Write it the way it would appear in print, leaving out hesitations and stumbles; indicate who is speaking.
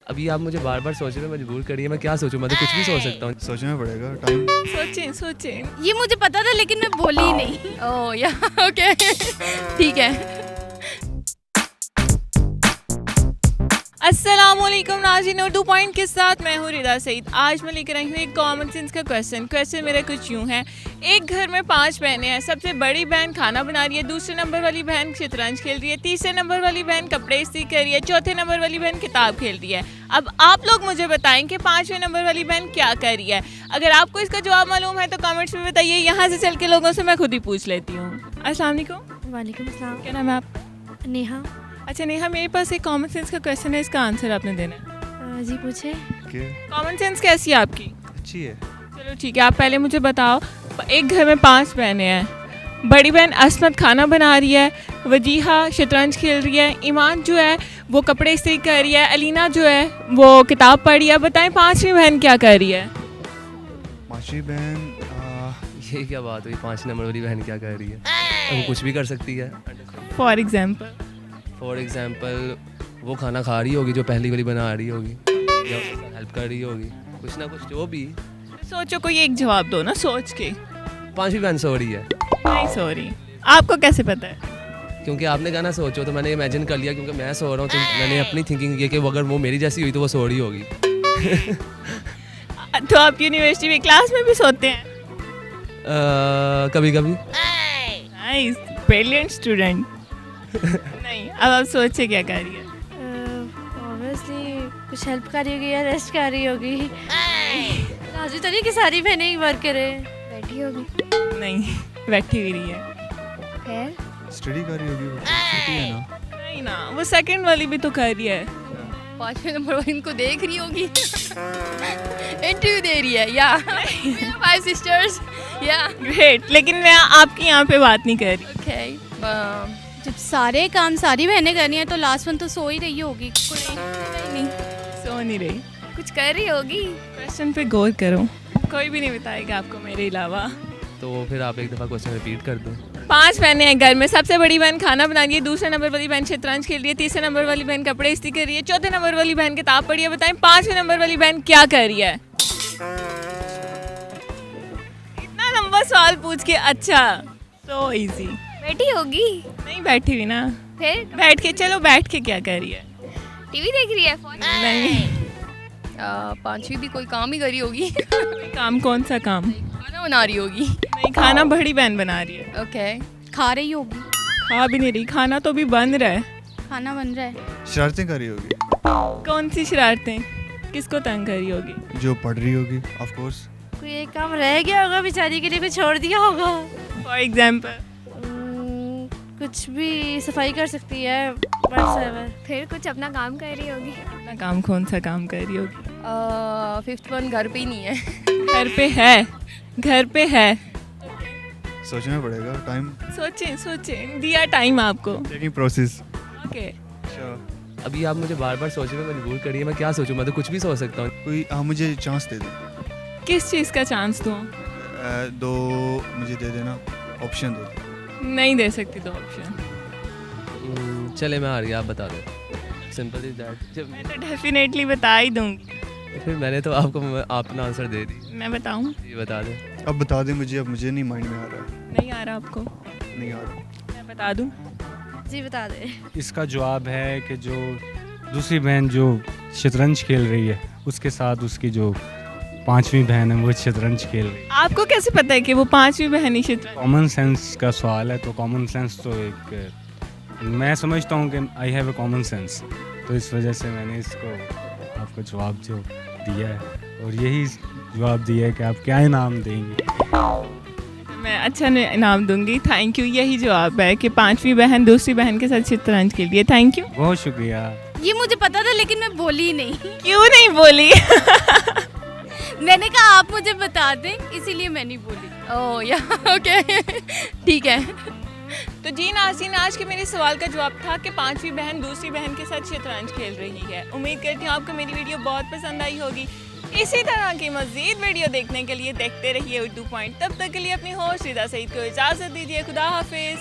Speaker 1: अभी आप मुझे बार बार सोचने में मजबूर करिए, मैं क्या सोचूं? मैं तो कुछ भी सोच सकता हूँ।
Speaker 2: सोचना पड़ेगा टाइम।
Speaker 3: सोचें।
Speaker 4: ये मुझे पता था लेकिन मैं बोली ही नहीं।
Speaker 3: ओह या ओके ठीक है। अस्सलामुअलैकुम नाज़रीन, उर्दू पॉइंट के साथ मैं हूँ रिदा सईद। आज मैं लेकर आई हूँ एक कॉमन सेंस का क्वेश्चन मेरा कुछ यूँ है। एक घर में 5 बहनें हैं। सबसे बड़ी बहन खाना बना रही है, दूसरे नंबर वाली बहन शतरंज खेल रही है, तीसरे नंबर वाली बहन कपड़े इस्त्री कर रही है, चौथे नंबर वाली बहन किताब खेल रही है। अब आप लोग मुझे बताएं कि 5वें नंबर वाली बहन क्या कर रही है। अगर आपको इसका जवाब मालूम है तो कमेंट्स में बताइए। यहाँ से चल के लोगों से मैं खुद ही पूछ लेती हूँ। अस्सलाम वालेकुम।
Speaker 4: वालेकुम अस्सलाम।
Speaker 3: क्या नाम है आपका?
Speaker 4: नेहा।
Speaker 3: अच्छा नेहा, मेरे पास एक कॉमन सेंस का क्वेश्चन है, इसका आंसर आपने देना है।
Speaker 4: जी पूछे।
Speaker 3: कॉमन सेंस कैसी है आपकी?
Speaker 2: अच्छी है।
Speaker 3: चलो ठीक है, आप पहले मुझे बताओ। एक घर में 5 बहनें हैं। बड़ी बहन असमत खाना बना रही है, वजीहा शतरंज खेल रही है, ईमान जो है वो कपड़े इस्त्री कर रही है, अलीना जो है वो किताब पढ़ रही है। बताएं 5वीं बहन क्या कर रही है?
Speaker 2: 5वीं बहन
Speaker 1: ये क्या बात हुई? 5 नंबर वाली बहन क्या कर रही है? वो कुछ भी कर सकती है।
Speaker 3: फॉर
Speaker 1: एग्जाम्पल वो खाना खा रही होगी जो पहली वाली बना रही होगी, या हेल्प कर रही होगी, कुछ ना कुछ जो भी।
Speaker 3: सोचो, कोई एक जवाब दो ना सोच के।
Speaker 1: 5वीं बहन सो रही है।
Speaker 3: नहीं सॉरी, आपको कैसे पता है?
Speaker 1: क्योंकि आपने कहा ना सोचो, तो मैंने इमेजिन कर लिया। क्योंकि मैं सो रहा हूँ तो मैंने अपनी थिंकिंग की कि वो अगर वो मेरी जैसी हुई तो वो सो रही होगी।
Speaker 3: तो आप यूनिवर्सिटी में क्लास में भी सोते हैं?
Speaker 1: कभी कभी।
Speaker 3: Nice, brilliant student. नहीं, अब आप सोचिए क्या कर रही है।
Speaker 4: ऑब्वियसली कुछ हेल्प कर रही होगी या रेस्ट कर रही होगी। लाजमी तो नहीं कि सारी बहनें वर्क करें। बैठी होगी।
Speaker 3: नहीं, बैठी हुई रही है।
Speaker 4: खैर
Speaker 2: स्टडी कर रही होगी, वो छोटी है ना।
Speaker 3: नहीं ना, वो सेकंड वाली भी तो कर रही है।
Speaker 5: 5वें नंबर वाली इनको देख रही होगी। इंटरव्यू दे रही है या 5 सिस्टर्स या
Speaker 3: ग्रेट, लेकिन मैं आपकी यहाँ पे बात नहीं कर रही।
Speaker 5: ओके।
Speaker 4: जब सारे काम सारी बहनें करनी है तो लास्ट वन तो सो ही रही होगी।
Speaker 3: नहीं, सो नहीं रही,
Speaker 5: कुछ कर रही होगी।
Speaker 3: क्वेश्चन पे गौर करो। कोई भी नहीं बताएगा आपको मेरे अलावा।
Speaker 1: तो फिर आप एक दफ़ा क्वेश्चन रिपीट कर दो।
Speaker 3: 5 बहनें हैं घर में। सबसे बड़ी बहन खाना बना रही है, दूसरे नंबर वाली बहन शतरंज खेल रही है, तीसरे नंबर वाली बहन कपड़े इस्त्री कर रही है, चौथे नंबर वाली बहन किताब पढ़ी है। बताएं 5वें नंबर वाली बहन क्या कर रही है? इतना लंबा सवाल पूछ के। अच्छा, सो इजी।
Speaker 5: बैठी होगी।
Speaker 3: नहीं बैठी हुई ना,
Speaker 5: फिर
Speaker 3: बैठ के। चलो बैठ के क्या कर रही है?
Speaker 5: टीवी देख रही है। फोन
Speaker 3: नहीं।
Speaker 5: 5वीं भी कोई काम ही करी होगी।
Speaker 3: काम? कौन सा काम?
Speaker 5: खाना बना रही होगी।
Speaker 3: नहीं, खाना बड़ी बहन बना रही है।
Speaker 5: ओके।
Speaker 4: खा रही होगी।
Speaker 3: खा भी नहीं रही, खाना तो भी बन रहा है।
Speaker 4: खाना बन रहा है।
Speaker 2: शरारतें कर रही होगी।
Speaker 3: कौन सी शरारतें? किसको तंग कर रही होगी?
Speaker 2: जो पढ़ रही होगी ऑफ कोर्स।
Speaker 4: कोई एक काम रह गया होगा बेचारी के लिए, कुछ छोड़ दिया होगा।
Speaker 3: For example?
Speaker 4: कुछ भी सफाई कर सकती है। व्हाट्सएवर।
Speaker 5: फिर कुछ अपना काम कर रही होगी।
Speaker 3: अपना काम? कौन सा काम कर रही होगी?
Speaker 5: 5th वन घर पे ही नहीं है।
Speaker 3: घर पे है, घर पे है।
Speaker 2: सोचना पड़ेगा टाइम।
Speaker 3: सोचें, दिया टाइम आपको।
Speaker 2: Taking process.
Speaker 3: ओके।
Speaker 1: अभी आप मुझे बार बार सोचने में मजबूर करिए, मैं क्या सोचूं? मैं तो कुछ भी सोच सकता हूँ।
Speaker 2: कोई मुझे चांस दे दे।
Speaker 3: किस चीज़ का चांस दूँ?
Speaker 2: 2 मुझे दे देना, ऑप्शन दे दो।
Speaker 3: नहीं दे सकती 2 ऑप्शन।
Speaker 1: चले मैं हार गया, आप बता दो। Simple is that.
Speaker 3: मैं तो डेफिनेटली बता ही दूंगी।
Speaker 1: फिर मैंने तो आपको अपना आंसर दे दी।
Speaker 3: मैं बताऊं?
Speaker 1: ये बता दें।
Speaker 2: अब बता दे मुझे, अब मुझे नहीं माइंड में आ रहा।
Speaker 3: नहीं आ रहा आपको?
Speaker 2: नहीं आ रहा।
Speaker 3: मैं बता दूं?
Speaker 4: जी बता दे।
Speaker 6: इसका जवाब है कि जो दूसरी बहन जो शतरंज खेल रही है उसके साथ उसकी जो 5वीं बहन है वो शतरंज खेल रही है।
Speaker 3: आपको कैसे पता है कि वो 5वीं बहन ही शतरंज?
Speaker 6: कॉमन सेंस का सवाल है तो कॉमन सेंस तो एक मैं समझता हूँ कि I have a common sense, तो इस वजह से मैंने इसको आपको जवाब जो दिया है, और यही जवाब दिया है कि आप क्या इनाम देंगे।
Speaker 3: मैं अच्छा इनाम दूंगी। Thank you. यही जवाब है कि 5वीं बहन दूसरी बहन के साथ शतरंज के लिए। Thank you.
Speaker 6: बहुत शुक्रिया।
Speaker 4: ये मुझे पता था लेकिन मैं बोली ही नहीं।
Speaker 3: क्यों नहीं बोली?
Speaker 4: मैंने कहा आप मुझे बता दें, इसीलिए मैं नहीं बोली।
Speaker 5: ओह या ओके ठीक है।
Speaker 3: तो जी नाज़रीन, आज के मेरे सवाल का जवाब था कि 5वीं बहन दूसरी बहन के साथ शतरंज खेल रही है। उम्मीद करती हूँ आपको मेरी वीडियो बहुत पसंद आई होगी। इसी तरह की मज़ीद वीडियो देखने के लिए देखते रहिए उर्दू पॉइंट। तब तक के लिए अपनी होस्ट रिदा सईद को इजाज़त दीजिए। खुदा हाफिज़।